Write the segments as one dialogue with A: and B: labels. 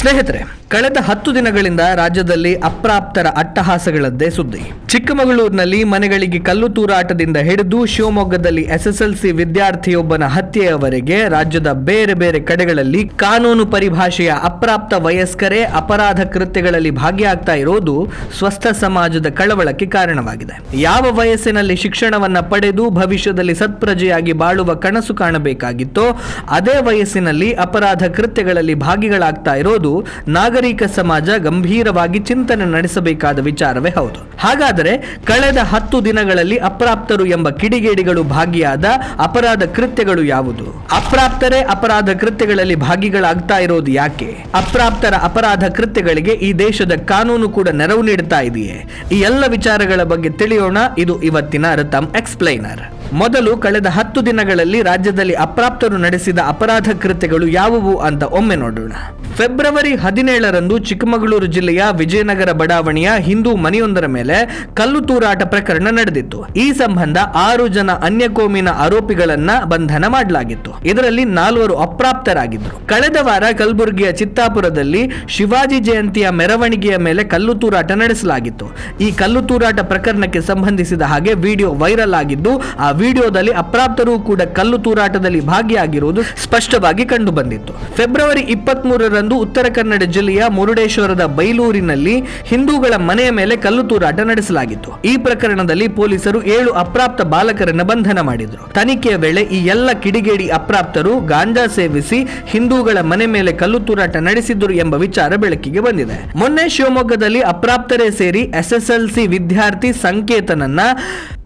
A: ಸ್ನೇಹಿತರೆ, ಕಳೆದ 10 ದಿನಗಳಿಂದ ರಾಜ್ಯದಲ್ಲಿ ಅಪ್ರಾಪ್ತರ ಅಟ್ಟಹಾಸಗಳದ್ದೇ ಸುದ್ದಿ. ಚಿಕ್ಕಮಗಳೂರಿನಲ್ಲಿ ಮನೆಗಳಿಗೆ ಕಲ್ಲು ತೂರಾಟದಿಂದ ಹಿಡಿದು ಶಿವಮೊಗ್ಗದಲ್ಲಿ SSLC ವಿದ್ಯಾರ್ಥಿಯೊಬ್ಬನ ಹತ್ಯೆಯವರೆಗೆ ರಾಜ್ಯದ ಬೇರೆ ಬೇರೆ ಕಡೆಗಳಲ್ಲಿ ಕಾನೂನು ಪರಿಭಾಷೆಯ ಅಪ್ರಾಪ್ತ ವಯಸ್ಕರೇ ಅಪರಾಧ ಕೃತ್ಯಗಳಲ್ಲಿ ಭಾಗಿಯಾಗ್ತಾ ಇರೋದು ಸ್ವಸ್ಥ ಸಮಾಜದ ಕಳವಳಕ್ಕೆ ಕಾರಣವಾಗಿದೆ. ಯಾವ ವಯಸ್ಸಿನಲ್ಲಿ ಶಿಕ್ಷಣವನ್ನ ಪಡೆದು ಭವಿಷ್ಯದಲ್ಲಿ ಸತ್ಪ್ರಜೆಯಾಗಿ ಬಾಳುವ ಕನಸು ಕಾಣಬೇಕಾಗಿತ್ತೋ ಅದೇ ವಯಸ್ಸಿನಲ್ಲಿ ಅಪರಾಧ ಕೃತ್ಯಗಳಲ್ಲಿ ಭಾಗಿಗಳಾಗ್ತಾ ಇರೋದು ನಾಗರಿಕ ಸಮಾಜ ಗಂಭೀರವಾಗಿ ಚಿಂತನೆ ನಡೆಸಬೇಕಾದ ವಿಚಾರವೇ ಹೌದು. ಹಾಗಾದರೆ ಕಳೆದ 10 ದಿನಗಳಲ್ಲಿ ಅಪ್ರಾಪ್ತರು ಎಂಬ ಕಿಡಿಗೇಡಿಗಳು ಭಾಗಿಯಾದ ಅಪರಾಧ ಕೃತ್ಯಗಳು ಯಾವುದು? ಅಪ್ರಾಪ್ತರೇ ಅಪರಾಧ ಕೃತ್ಯಗಳಲ್ಲಿ ಭಾಗಿಗಳಾಗ್ತಾ ಇರೋದು ಯಾಕೆ? ಅಪ್ರಾಪ್ತರ ಅಪರಾಧ ಕೃತ್ಯಗಳಿಗೆ ಈ ದೇಶದ ಕಾನೂನು ಕೂಡ ನೆರವು ನೀಡುತ್ತಾ ಇದೆಯೇ? ಈ ಎಲ್ಲ ವಿಚಾರಗಳ ಬಗ್ಗೆ ತಿಳಿಯೋಣ. ಇದು ಇವತ್ತಿನ ರತಮ್ ಎಕ್ಸ್ಪ್ಲೈನರ್. ಮೊದಲು ಕಳೆದ 10 ದಿನಗಳಲ್ಲಿ ರಾಜ್ಯದಲ್ಲಿ ಅಪ್ರಾಪ್ತರು ನಡೆಸಿದ ಅಪರಾಧ ಕೃತ್ಯಗಳು ಯಾವುವು ಅಂತ ಒಮ್ಮೆ ನೋಡೋಣ. ಫೆಬ್ರವರಿ 17ರಂದು ಚಿಕ್ಕಮಗಳೂರು ಜಿಲ್ಲೆಯ ವಿಜಯನಗರ ಬಡಾವಣೆಯ ಹಿಂದೂ ಮನೆಯೊಂದರ ಮೇಲೆ ಕಲ್ಲು ತೂರಾಟ ಪ್ರಕರಣ ನಡೆದಿತ್ತು. ಈ ಸಂಬಂಧ 6 ಜನ ಅನ್ಯಕೋಮಿನ ಆರೋಪಿಗಳನ್ನ ಬಂಧನ ಮಾಡಲಾಗಿತ್ತು. ಇದರಲ್ಲಿ 4 ಅಪ್ರಾಪ್ತರಾಗಿದ್ದರು. ಕಳೆದ ವಾರ ಕಲಬುರಗಿಯ ಚಿತ್ತಾಪುರದಲ್ಲಿ ಶಿವಾಜಿ ಜಯಂತಿಯ ಮೆರವಣಿಗೆಯ ಮೇಲೆ ಕಲ್ಲು ತೂರಾಟ ನಡೆಸಲಾಗಿತ್ತು. ಈ ಕಲ್ಲು ತೂರಾಟ ಪ್ರಕರಣಕ್ಕೆ ಸಂಬಂಧಿಸಿದ ಹಾಗೆ ವಿಡಿಯೋ ವೈರಲ್ ಆಗಿದ್ದು, ಆ ವಿಡಿಯೋದಲ್ಲಿ ಅಪ್ರಾಪ್ತರು ಕೂಡ ಕಲ್ಲು ತೂರಾಟದಲ್ಲಿ ಭಾಗಿಯಾಗಿರುವುದು ಸ್ಪಷ್ಟವಾಗಿ ಕಂಡು ಬಂದಿತ್ತು. ಫೆಬ್ರವರಿ 23ರಂದು ಉತ್ತರ ಕನ್ನಡ ಜಿಲ್ಲೆಯ ಮುರುಡೇಶ್ವರದ ಬೈಲೂರಿನಲ್ಲಿ ಹಿಂದೂಗಳ ಮನೆಯ ಮೇಲೆ ಕಲ್ಲು ತೂರಾಟ ನಡೆಸಲಾಗಿತ್ತು. ಈ ಪ್ರಕರಣದಲ್ಲಿ ಪೊಲೀಸರು 7 ಅಪ್ರಾಪ್ತ ಬಾಲಕರನ್ನ ಬಂಧನ ಮಾಡಿದರು. ತನಿಖೆಯ ವೇಳೆ ಈ ಎಲ್ಲ ಕಿಡಿಗೇಡಿ ಅಪ್ರಾಪ್ತರು ಗಾಂಜಾ ಸೇವಿಸಿ ಹಿಂದೂಗಳ ಮನೆ ಮೇಲೆ ಕಲ್ಲು ತೂರಾಟ ನಡೆಸಿದ್ದರು ಎಂಬ ವಿಚಾರ ಬೆಳಕಿಗೆ ಬಂದಿದೆ. ಮೊನ್ನೆ ಶಿವಮೊಗ್ಗದಲ್ಲಿ ಅಪ್ರಾಪ್ತರೇ ಸೇರಿ SSLC ವಿದ್ಯಾರ್ಥಿ ಸಂಕೇತನನ್ನ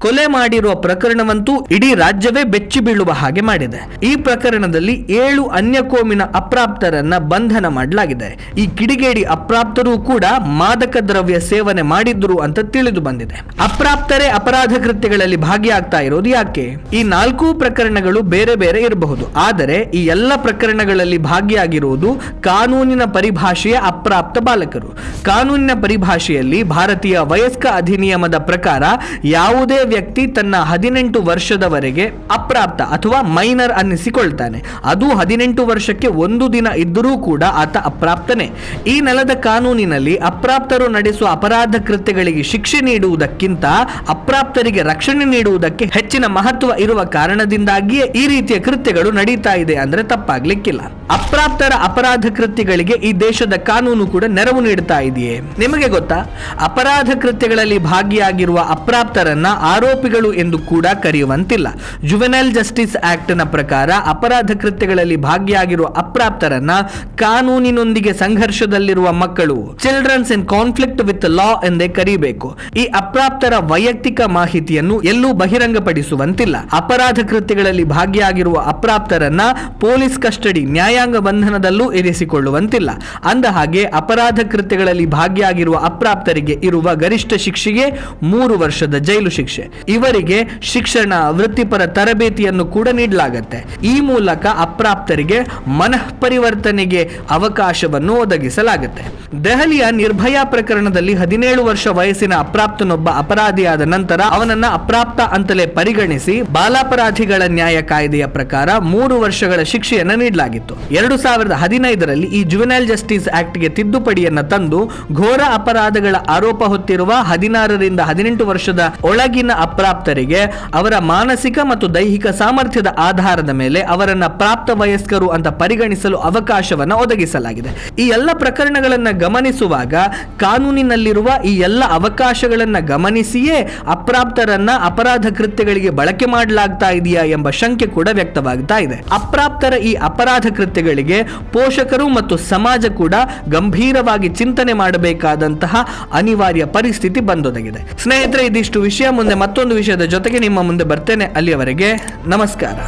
A: ಕೊಲೆ ಮಾಡಿರುವ ಪ್ರಕರಣವಂತೂ ಇಡೀ ರಾಜ್ಯವೇ ಬೆಚ್ಚಿ ಬೀಳುವ ಹಾಗೆ ಮಾಡಿದೆ. ಈ ಪ್ರಕರಣದಲ್ಲಿ 7 ಅನ್ಯಕೋಮಿನ ಅಪ್ರಾಪ್ತರನ್ನ ಬಂಧನ ಮಾಡಲಾಗಿದೆ. ಈ ಕಿಡಿಗೇಡಿ ಅಪ್ರಾಪ್ತರು ಕೂಡ ಮಾದಕ ದ್ರವ್ಯ ಸೇವನೆ ಮಾಡಿದ್ರು ಅಂತ ತಿಳಿದು ಬಂದಿದೆ. ಅಪ್ರಾಪ್ತರೇ ಅಪರಾಧ ಕೃತ್ಯಗಳಲ್ಲಿ ಭಾಗಿಯಾಗ್ತಾ ಇರೋದು ಯಾಕೆ? ಈ 4 ಪ್ರಕರಣಗಳು ಬೇರೆ ಬೇರೆ ಇರಬಹುದು, ಆದರೆ ಈ ಎಲ್ಲ ಪ್ರಕರಣಗಳಲ್ಲಿ ಭಾಗಿಯಾಗಿರುವುದು ಕಾನೂನಿನ ಪರಿಭಾಷೆಯ ಅಪ್ರಾಪ್ತ ಬಾಲಕರು. ಕಾನೂನಿನ ಪರಿಭಾಷೆಯಲ್ಲಿ ಭಾರತೀಯ ವಯಸ್ಕ ಅಧಿನಿಯಮದ ಪ್ರಕಾರ ಯಾವುದೇ ವ್ಯಕ್ತಿ ತನ್ನ 18 ವರ್ಷದವರೆಗೆ ಅಪ್ರಾಪ್ತ ಅಥವಾ ಮೈನರ್ ಅನ್ನಿಸಿಕೊಳ್ತಾನೆ. ಅದು 18 ವರ್ಷಕ್ಕೆ 1 ದಿನ ಇದ್ದರೂ ಕೂಡ ಆತ ಅಪ್ರಾಪ್ತನೇ. ಈ ನೆಲದ ಕಾನೂನಿನಲ್ಲಿ ಅಪ್ರಾಪ್ತರು ನಡೆಸುವ ಅಪರಾಧ ಕೃತ್ಯಗಳಿಗೆ ಶಿಕ್ಷೆ ನೀಡುವುದಕ್ಕಿಂತ ಅಪ್ರಾಪ್ತರಿಗೆ ರಕ್ಷಣೆ ನೀಡುವುದಕ್ಕೆ ಹೆಚ್ಚಿನ ಮಹತ್ವ ಇರುವ ಕಾರಣದಿಂದಾಗಿಯೇ ಈ ರೀತಿಯ ಕೃತ್ಯಗಳು ನಡೀತಾ ಇದೆ ಅಂದ್ರೆ ತಪ್ಪಾಗ್ಲಿಕ್ಕಿಲ್ಲ. ಅಪ್ರಾಪ್ತರ ಅಪರಾಧ ಕೃತ್ಯಗಳಿಗೆ ಈ ದೇಶದ ಕಾನೂನು ಕೂಡ ನೆರವು ನೀಡುತ್ತಾ ಇದೆಯೇ? ನಿಮಗೆ ಗೊತ್ತಾ, ಅಪರಾಧ ಕೃತ್ಯಗಳಲ್ಲಿ ಭಾಗಿಯಾಗಿರುವ ಅಪ್ರಾಪ್ತರನ್ನ ಆರೋಪಿಗಳು ಎಂದು ಕೂಡ ಕರೆಯುವಂತಿಲ್ಲ. ಜುವೆನೈಲ್ ಜಸ್ಟಿಸ್ ಆಕ್ಟ್ ನ ಪ್ರಕಾರ ಅಪರಾಧ ಕೃತ್ಯಗಳಲ್ಲಿ ಭಾಗಿಯಾಗಿರುವ ಅಪ್ರಾಪ್ತರನ್ನ ಕಾನೂನಿನೊಂದಿಗೆ ಸಂಘರ್ಷದಲ್ಲಿರುವ ಮಕ್ಕಳು, childrens in conflict with law ಎಂದೇ ಕರೀಬೇಕು. ಈ ಅಪ್ರಾಪ್ತರ ವೈಯಕ್ತಿಕ ಮಾಹಿತಿಯನ್ನು ಎಲ್ಲೂ ಬಹಿರಂಗಪಡಿಸುವಂತಿಲ್ಲ. ಅಪರಾಧ ಕೃತ್ಯಗಳಲ್ಲಿ ಭಾಗಿಯಾಗಿರುವ ಅಪ್ರಾಪ್ತರನ್ನ ಪೊಲೀಸ್ ಕಸ್ಟಡಿ, ನ್ಯಾಯಾಂಗ ಬಂಧನದಲ್ಲೂ ಇರಿಸಿಕೊಳ್ಳುವಂತಿಲ್ಲ. ಅಂದ ಹಾಗೆ ಅಪರಾಧ ಕೃತ್ಯಗಳಲ್ಲಿ ಭಾಗಿಯಾಗಿರುವ ಅಪ್ರಾಪ್ತರಿಗೆ ಇರುವ ಗರಿಷ್ಠ ಶಿಕ್ಷೆಗೆ 3 ವರ್ಷದ ಜೈಲು ಶಿಕ್ಷೆ. ಇವರಿಗೆ ಶಿಕ್ಷಣ, ವೃತ್ತಿಪರ ತರಬೇತಿಯನ್ನು ಕೂಡ ನೀಡಲಾಗುತ್ತೆ. ಈ ಮೂಲಕ ಅಪ್ರಾಪ್ತರಿಗೆ ಮನಃ ಪರಿವರ್ತನೆಗೆ ಅವಕಾಶವನ್ನು ಒದಗಿಸಲಾಗುತ್ತೆ. ದೆಹಲಿಯ ನಿರ್ಭಯ ಪ್ರಕರಣದಲ್ಲಿ 17 ವರ್ಷ ವಯಸ್ಸಿನ ಅಪ್ರಾಪ್ತನೊಬ್ಬ ಅಪರಾಧಿಯಾದ ನಂತರ ಅವನನ್ನ ಅಪ್ರಾಪ್ತ ಅಂತಲೇ ಪರಿಗಣಿಸಿ ಬಾಲಾಪರಾಧಿಗಳ ನ್ಯಾಯ ಕಾಯ್ದೆಯ ಪ್ರಕಾರ 3 ವರ್ಷಗಳ ಶಿಕ್ಷೆಯನ್ನು ನೀಡಲಾಗಿತ್ತು. 2015ರಲ್ಲಿ ಈ ಜುವೆನೈಲ್ ಜಸ್ಟಿಸ್ ಆಕ್ಟ್ಗೆ ತಿದ್ದುಪಡಿಯನ್ನ ತಂದು ಘೋರ ಅಪರಾಧಗಳ ಆರೋಪ ಹೊತ್ತಿರುವ 16ರಿಂದ 18 ವರ್ಷದ ಒಳಗಿನ ಅಪ್ರಾಪ್ತರಿಗೆ ಅವರ ಮಾನಸಿಕ ಮತ್ತು ದೈಹಿಕ ಸಾಮರ್ಥ್ಯದ ಆಧಾರದ ಮೇಲೆ ಅವರನ್ನ ಪ್ರಾಪ್ತ ವಯಸ್ಕರು ಅಂತ ಪರಿಗಣಿಸಲು ಅವಕಾಶವನ್ನು ಒದಗಿಸಲಾಗಿದೆ. ಈ ಎಲ್ಲ ಪ್ರಕರಣಗಳನ್ನ ಗಮನಿಸುವಾಗ ಕಾನೂನಿನಲ್ಲಿರುವ ಈ ಎಲ್ಲ ಅವಕಾಶಗಳನ್ನ ಗಮನಿಸಿಯೇ ಅಪ್ರಾಪ್ತರನ್ನ ಅಪರಾಧ ಕೃತ್ಯಗಳಿಗೆ ಬಳಕೆ ಮಾಡಲಾಗ್ತಾ ಇದೆಯಾ ಎಂಬ ಶಂಕೆ ಕೂಡ ವ್ಯಕ್ತವಾಗ್ತಾ ಇದೆ. ಅಪ್ರಾಪ್ತರ ಈ ಅಪರಾಧ ಕೃತ್ಯಗಳಿಗೆ ಪೋಷಕರು ಮತ್ತು ಸಮಾಜ ಕೂಡ ಗಂಭೀರವಾಗಿ ಚಿಂತನೆ ಮಾಡಬೇಕಾದಂತಹ ಅನಿವಾರ್ಯ ಪರಿಸ್ಥಿತಿ ಬಂದೊದಗಿದೆ. ಸ್ನೇಹಿತರೆ, ಇದಿಷ್ಟು ವಿಷಯ. ಮುಂದೆ ಮತ್ತೊಂದು ವಿಷಯದ ಜೊತೆಗೆ ನಿಮ್ಮ ಮುಂದೆ ಬರ್ತೇನೆ. ಅಲ್ಲಿಯವರೆಗೆ ನಮಸ್ಕಾರ.